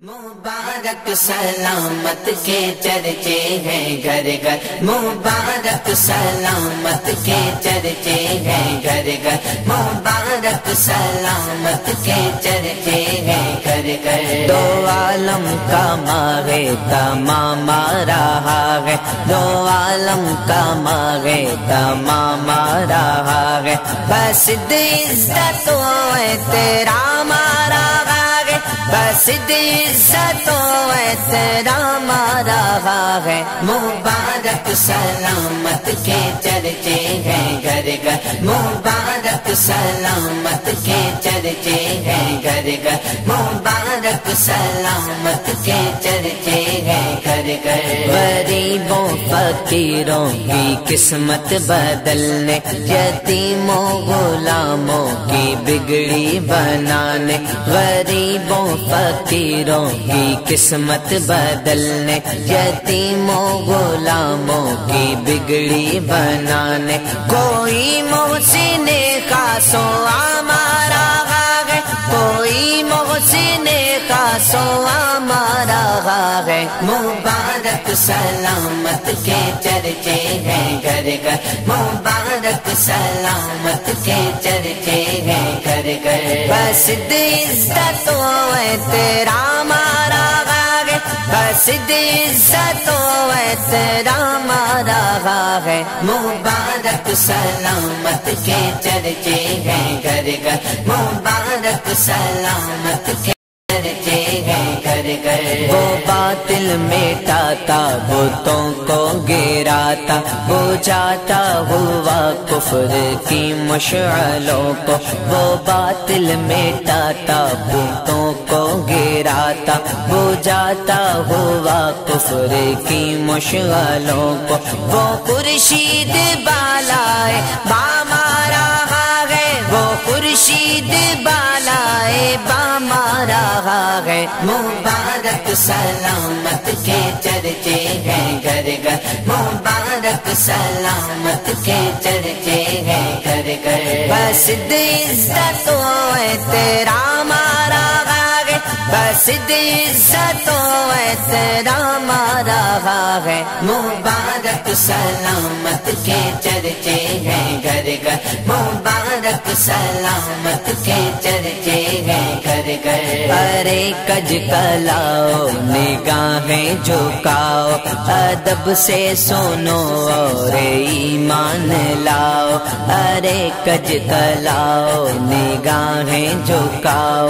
مبارک سلامت کے چرچے ہیں گھر گھر، مبارک سلامت کے چرچے ہیں گھر گھر، مبارک سلامت کے چرچے ہیں گھر گھر۔ دو عالم کا ماغے تمام رہا ہے، دو عالم کا ماغے تمام رہا ہے، بس عزت و احترام رہا ہے، بس عزت و احترام رہا ہے۔ مبارک سلامت کے چرچے ہیں گھر گھر، مبارک سلامت کے چرچے ہیں گھر گھر، مبارک سلامت کے چرچے ہیں گھر گھر۔ غریبوں فقیروں کی قسمت بدلنے، یتیموں غلاموں کی بگڑی بنانے، غریبوں فقیروں کی قسمت بدلنے، یتیموں غلاموں کی بگڑی بنانے، کوئی محسن خاص و عام رہا ہے، کوئی محسن خاص و عام رہا ہے۔ مبارک سلامت کے چرچے ہیں گھر گھر، مبارک سلامت کے چرچے ہیں گھر گھر، بس عزت و احترام رہا ہے، بس عزت و احترام رہا ہے۔ مبارک سلامت کے چرچے ہیں گھر گھر، مبارک سلامت کے چرچے ہیں گھر گھر۔ وہ باطل مٹاتا بتوں کو گراتا، بجھاتا ہوا کفر کی مشعلوں کو، وہ باطل مٹاتا بتوں کو گراتا، بجھاتا ہوا کفر کی مشعلوں کو، وہ خورشید بالائے بام رہا ہے، وہ خورشید بالائے بام رہا ہے۔ مبارک سلامت کے چرچے ہیں گھر گھر، مبارک سلامت کے چرچے ہیں گھر گھر، بس عزت و احترام رہا ہے، بس عزت و احترام رہا ہے۔ مبارک سلامت کے چرچے ہیں گھر گھر، مبارک سلامت کے چرچے ہیں گھر گھر۔ ارے کج کلاؤ نگاہیں جھکاؤ، ادب سے سنو اور ایمان لاؤ، ارے کج کلاؤ نگاہیں جھکاؤ،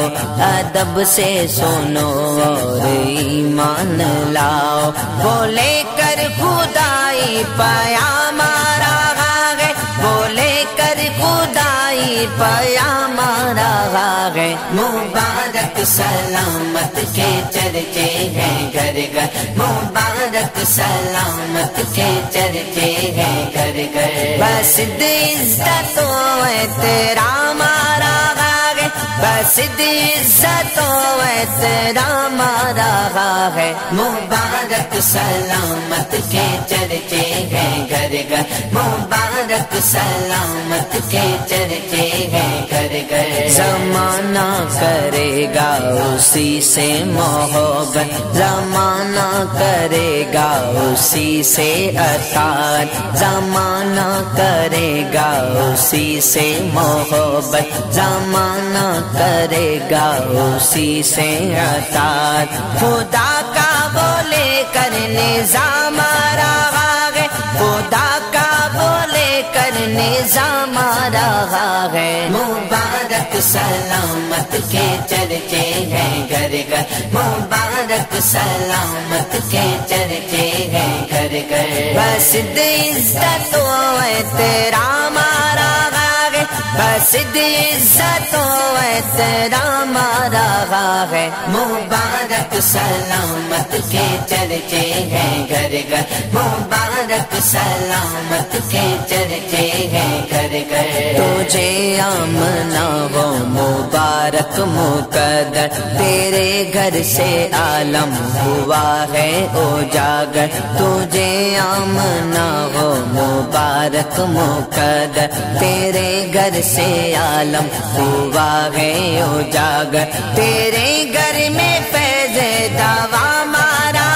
ادب سے سنو اور ایمان لاؤ، وہ لے کر خدائی پیام رہا ہے، وہ لے کر خدائی پیام رہا ہے۔ مبارک سلامت کے چرچے ہیں گھر گھر، مبارک سلامت کے چرچے ہیں گھر گھر، بس عزت و احترام رہا ہے، بس عزت و احترام رہا ہے۔ مبارک سلامت کے چرچے ہیں گھر گھر، مبارک سلامت کے چرچے ہیں گھر گھر۔ زمانہ کرے گا اسی سے محبت، زمانہ کرے گا اسی سے اطاعت، زمانہ کرے گا اسی سے محبت، زمانہ کرے گا اسی سے اطاعت، خدا کا بولے کر نظام رہا ہے، خدا کا بولے کر نظام رہا ہے۔ مبارک سلامت کے چرچے ہیں گھر گھر، مبارک سلامت کے چرچے ہیں گھر گھر، بس عزت و احترام رہا ہے، بس عزت و احترام رہا ہے۔ مبارک سلامت کے چرچے ہیں گھر گھر، مبارک سلامت کے چرچے ہیں گھر گھر۔ تجھے آمنا ہو مبارک مقدر، تیرے گھر سے عالم ہوا ہے اجاگر، تجھے آمنا ہو مبارک مقدر، تیرے گھر سے عالم ہوا ہے اجاگر، تیرے گھر میں فیض دوا مارا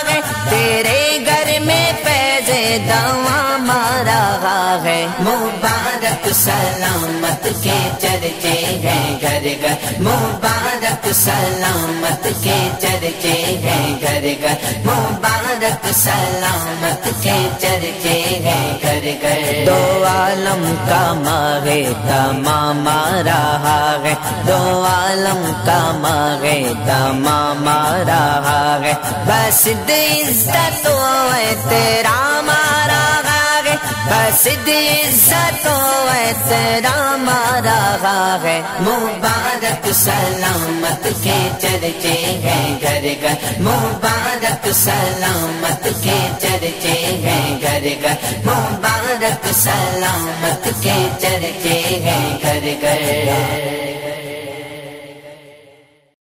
ہے، تیرے گھر میں فیض دوا مارا ہے، مبارک سلامت کے چرچے ہیں گھر گھر، مبارک سلامت کے چرچے ہیں گھر گھر، مبارک سلامت کے چرچے ہیں گھر گھر، دو عالم کا ماہ تمام رہا ہے، دو عالم کا ماہ تمام رہا ہے، بس عزت و احترام رہا ہے، بس عزت و احترام رہا ہے، مبارک سلامت کے چرچے ہیں گھر گھر، مبارک سلامت کے چرچے ہیں گھر گھر، مبارک سلامت کے چرچے ہیں گھر گھر۔